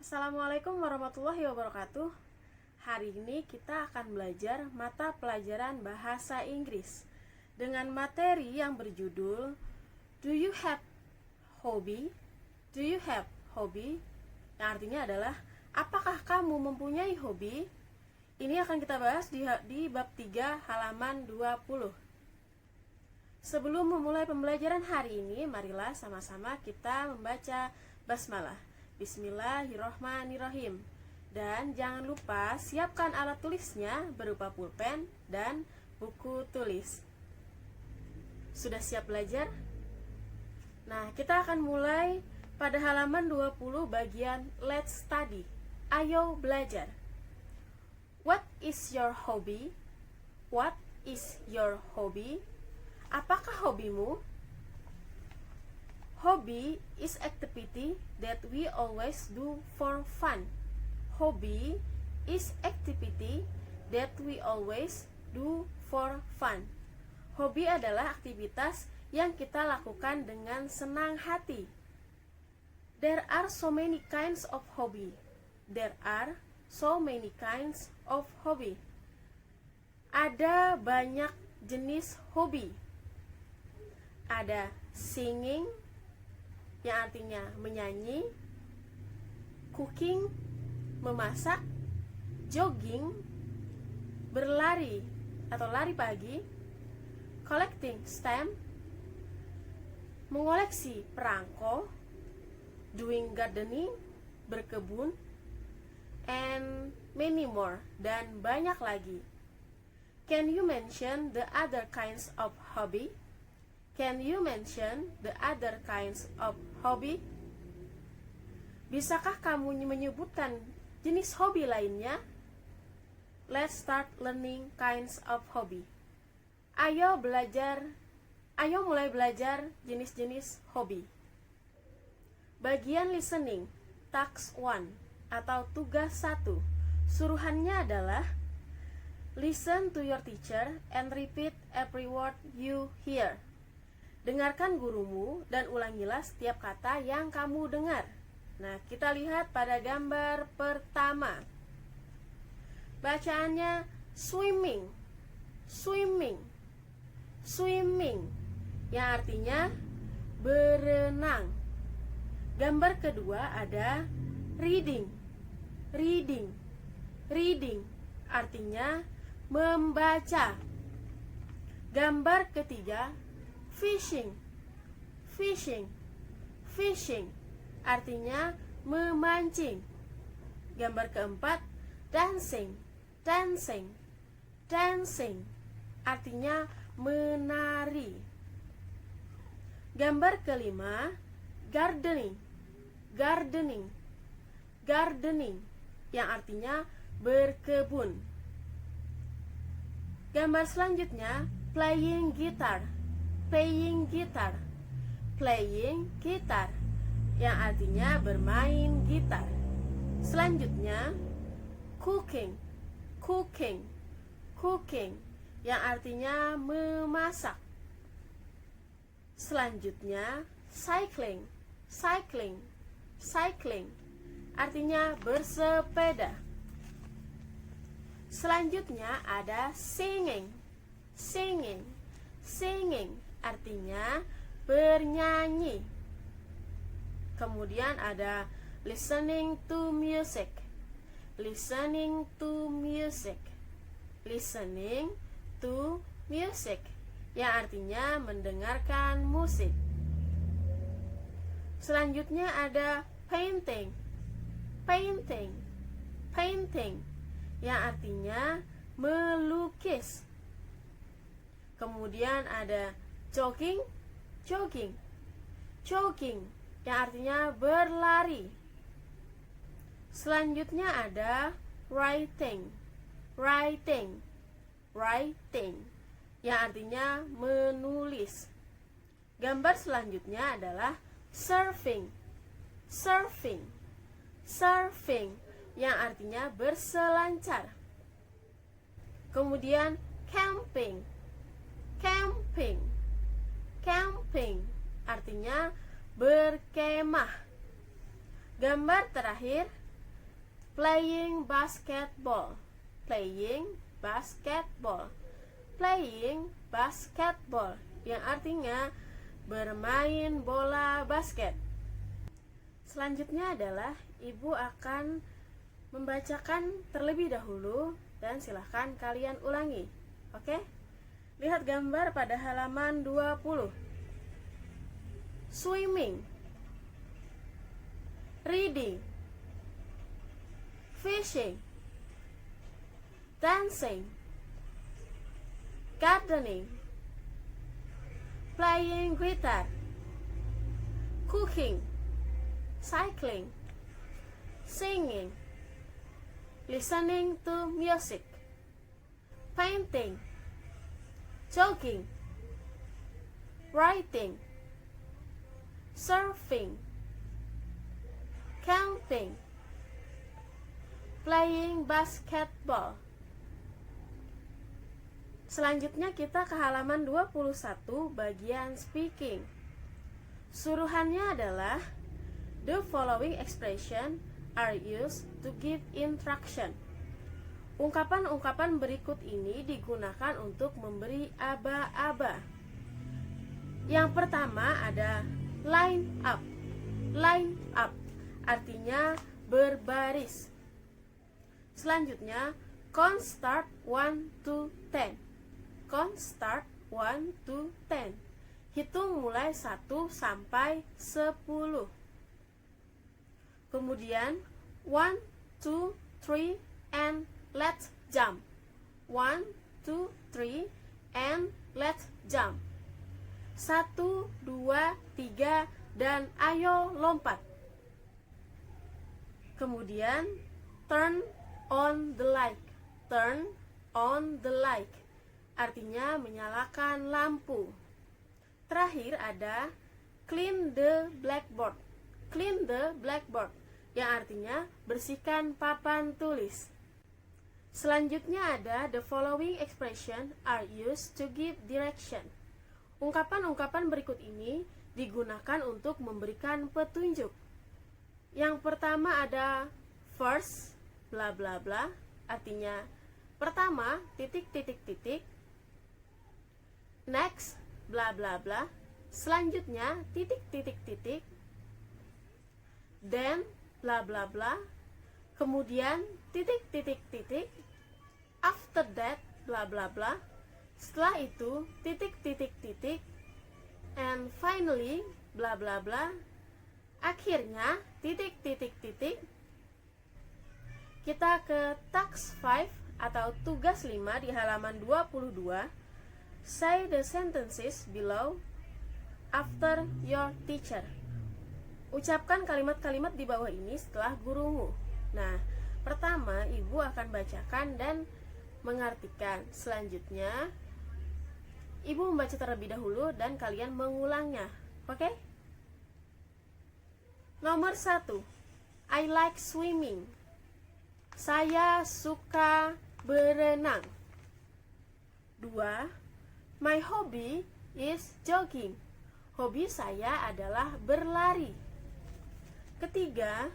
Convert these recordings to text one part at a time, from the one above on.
Assalamualaikum warahmatullahi wabarakatuh. Hari ini kita akan belajar mata pelajaran bahasa Inggris dengan materi yang berjudul Do you have hobby? Do you have hobby? Yang artinya adalah apakah kamu mempunyai hobi? Ini akan kita bahas di bab 3 halaman 20. Sebelum memulai pembelajaran hari ini, marilah sama-sama kita membaca basmalah. Bismillahirrohmanirrohim. Dan jangan lupa siapkan alat tulisnya berupa pulpen dan buku tulis. Sudah siap belajar? Nah, kita akan mulai pada halaman 20 bagian Let's Study. Ayo belajar. What is your hobby? What is your hobby? Apakah hobimu? Hobby is activity that we always do for fun. Hobby is activity that we always do for fun. Hobi adalah aktivitas yang kita lakukan dengan senang hati. There are so many kinds of hobby. There are so many kinds of hobby. Ada banyak jenis hobi. Ada singing, yang artinya menyanyi, cooking, memasak, jogging, berlari atau lari pagi, collecting stamp, mengoleksi perangko, doing gardening, berkebun, and many more, dan banyak lagi. Can you mention the other kinds of hobby? Can you mention the other kinds of hobby? Bisakah kamu menyebutkan jenis hobi lainnya? Let's start learning kinds of hobby. Ayo mulai belajar jenis-jenis hobi. Bagian listening, task 1 atau tugas 1. Suruhannya adalah listen to your teacher and repeat every word you hear. Dengarkan gurumu dan ulangilah setiap kata yang kamu dengar. Nah, kita lihat pada gambar pertama. Bacaannya swimming, swimming, swimming, yang artinya berenang. Gambar kedua ada reading, reading, reading, artinya membaca. Gambar ketiga fishing, fishing, fishing, artinya memancing. Gambar keempat dancing, dancing, dancing, artinya menari. Gambar kelima gardening, gardening, gardening, yang artinya berkebun. Gambar selanjutnya playing guitar, playing guitar, playing guitar, yang artinya bermain gitar. Selanjutnya cooking, cooking, cooking, yang artinya memasak. Selanjutnya cycling, cycling, cycling, artinya bersepeda. Selanjutnya ada singing, singing, singing, artinya bernyanyi. Kemudian ada listening to music, listening to music, listening to music, yang artinya mendengarkan musik. Selanjutnya ada painting, painting, painting, yang artinya melukis. Kemudian ada jogging, jogging, jogging, yang artinya berlari. Selanjutnya ada writing, writing, writing, yang artinya menulis. Gambar selanjutnya adalah surfing, surfing, surfing, yang artinya berselancar. Kemudian camping, camping, camping, artinya berkemah. Gambar terakhir Playing basketball. Playing basketball. Playing basketball yang artinya bermain bola basket. Selanjutnya adalah ibu akan membacakan terlebih dahulu dan silahkan kalian ulangi. Oke? Lihat gambar pada halaman 20. Swimming, reading, fishing, dancing, gardening, playing guitar, cooking, cycling, singing, listening to music, painting, jogging, writing, surfing, camping, playing basketball. Selanjutnya kita ke halaman 21 bagian speaking. Suruhannya adalah the following expression are used to give instruction. Ungkapan-ungkapan berikut ini digunakan untuk memberi aba-aba. Yang pertama ada line up. Line up artinya berbaris. Selanjutnya count start 1 to 10. Count start 1 to 10. Hitung mulai 1 sampai 10. Kemudian 1, 2, 3 and let's jump. 1, 2, 3 and let's jump. 1, 2, 3 dan ayo lompat. Kemudian turn on the light. Turn on the light artinya menyalakan lampu. Terakhir ada clean the blackboard. Clean the blackboard yang artinya bersihkan papan tulis. Selanjutnya ada the following expression are used to give direction. Ungkapan-ungkapan berikut ini digunakan untuk memberikan petunjuk. Yang pertama ada first bla bla bla artinya pertama titik titik titik, next bla bla bla, selanjutnya titik titik titik, then bla bla bla, kemudian titik titik titik, after that bla bla bla, setelah itu titik titik titik, and finally bla bla bla, akhirnya titik titik titik. Kita ke task 5 atau tugas 5 di halaman 22. Say the sentences below after your teacher. Ucapkan kalimat-kalimat di bawah ini setelah gurumu. Nah, pertama ibu akan bacakan dan mengartikan. Selanjutnya ibu membaca terlebih dahulu dan kalian mengulangnya. Oke? Nomor 1. I like swimming. Saya suka berenang. 2. My hobby is jogging. Hobi saya adalah berlari. Ketiga,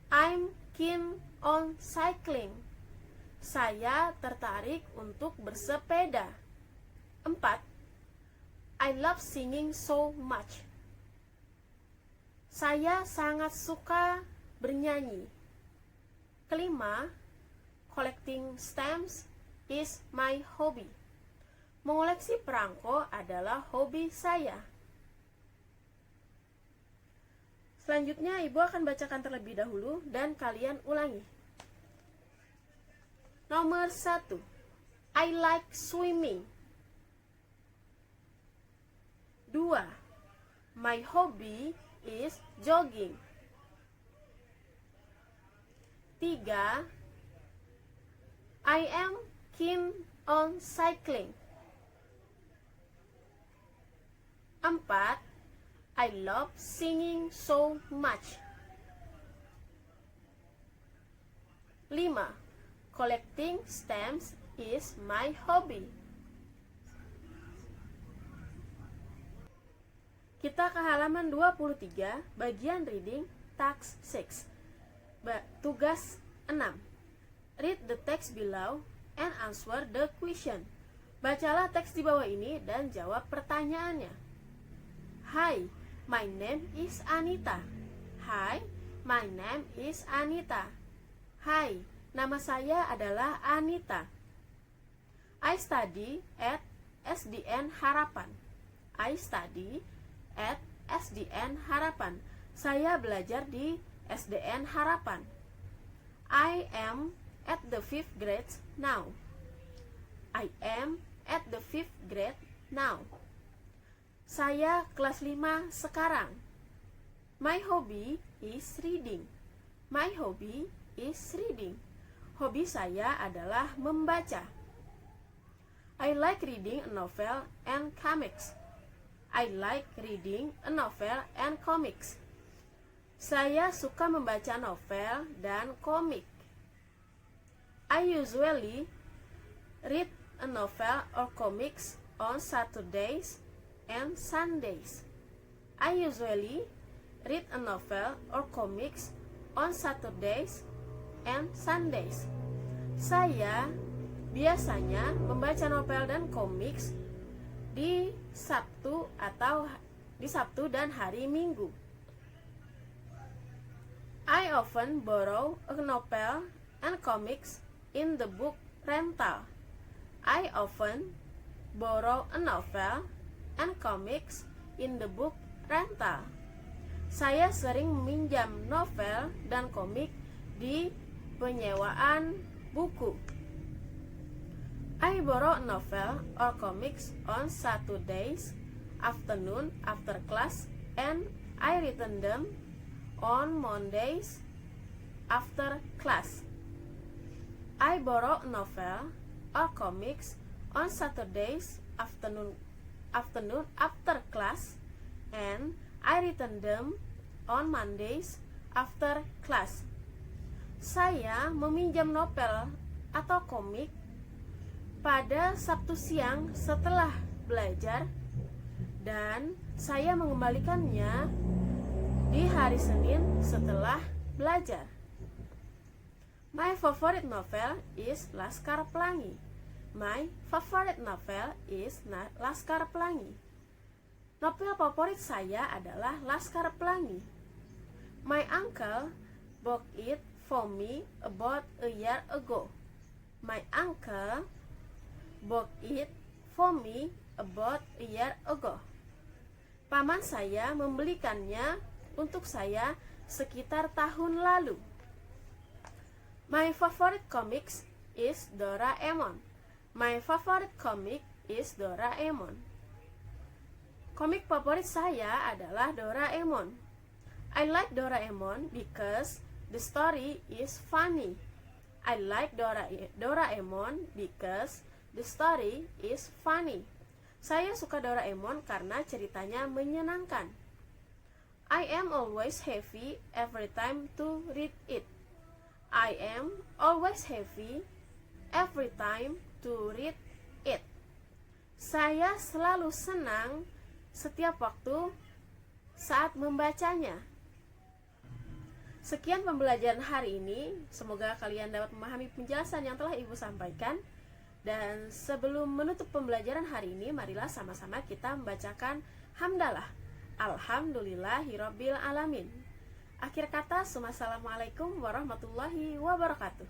I'm keen on cycling. Saya tertarik untuk bersepeda. 4. I love singing so much. Saya sangat suka bernyanyi. Kelima, collecting stamps is my hobby. Mengoleksi perangko adalah hobi saya. Selanjutnya ibu akan bacakan terlebih dahulu dan kalian ulangi. Nomor 1. I like swimming. 2. My hobby is jogging. 3. I am keen on cycling. 4. I love singing so much. 5. Collecting stamps is my hobby. Kita ke halaman 23, bagian reading, task 6. Tugas 6. Read the text below and answer the question. Bacalah teks di bawah ini dan jawab pertanyaannya. Hi, my name is Anita. Hi, my name is Anita. Hai, nama saya adalah Anita. I study at SDN Harapan. I study at SDN Harapan. Saya belajar di SDN Harapan. I am at the 5th grade now. I am at the 5th grade now. Saya kelas 5 sekarang. My hobby is reading. My hobby is reading. Hobi saya adalah membaca. I like reading a novel and comics. I like reading a novel and comics. Saya suka membaca novel dan komik. I usually read a novel or comics on Saturdays and Sundays. I usually read a novel or comics on Saturdays and Sundays. Saya biasanya membaca novel dan komiks di Sabtu dan hari Minggu. I often borrow a novel and comics in the book rental. I often borrow a novel and comics in the book rental. Saya sering meminjam novel dan komik di penyewaan buku. I borrow a novel or comics on Saturdays afternoon after class, and I return them on Mondays after class. I borrow a novel or comics on Saturdays afternoon after class, and I return them on Mondays after class. Saya meminjam novel atau komik pada Sabtu siang setelah belajar, dan saya mengembalikannya di hari Senin setelah belajar. My favorite novel is Laskar Pelangi. My favorite novel is Laskar Pelangi. Novel favorit saya adalah Laskar Pelangi. My uncle bought it for me about a year ago. My uncle bought it for me about a year ago. Paman saya membelikannya untuk saya sekitar tahun lalu. My favorite comics is Doraemon. My favorite comic is Doraemon. Komik favorit saya adalah Doraemon. I like Doraemon because the story is funny. I like Doraemon because the story is funny. Saya suka Doraemon karena ceritanya menyenangkan. I am always happy every time to read it. I am always happy every time to read it. Saya selalu senang setiap waktu saat membacanya. Sekian pembelajaran hari ini. Semoga kalian dapat memahami penjelasan yang telah Ibu sampaikan. Dan sebelum menutup pembelajaran hari ini, marilah sama-sama kita membacakan hamdalah. Alhamdulillahirabbil alamin. Akhir kata, wassalamualaikum warahmatullahi wabarakatuh.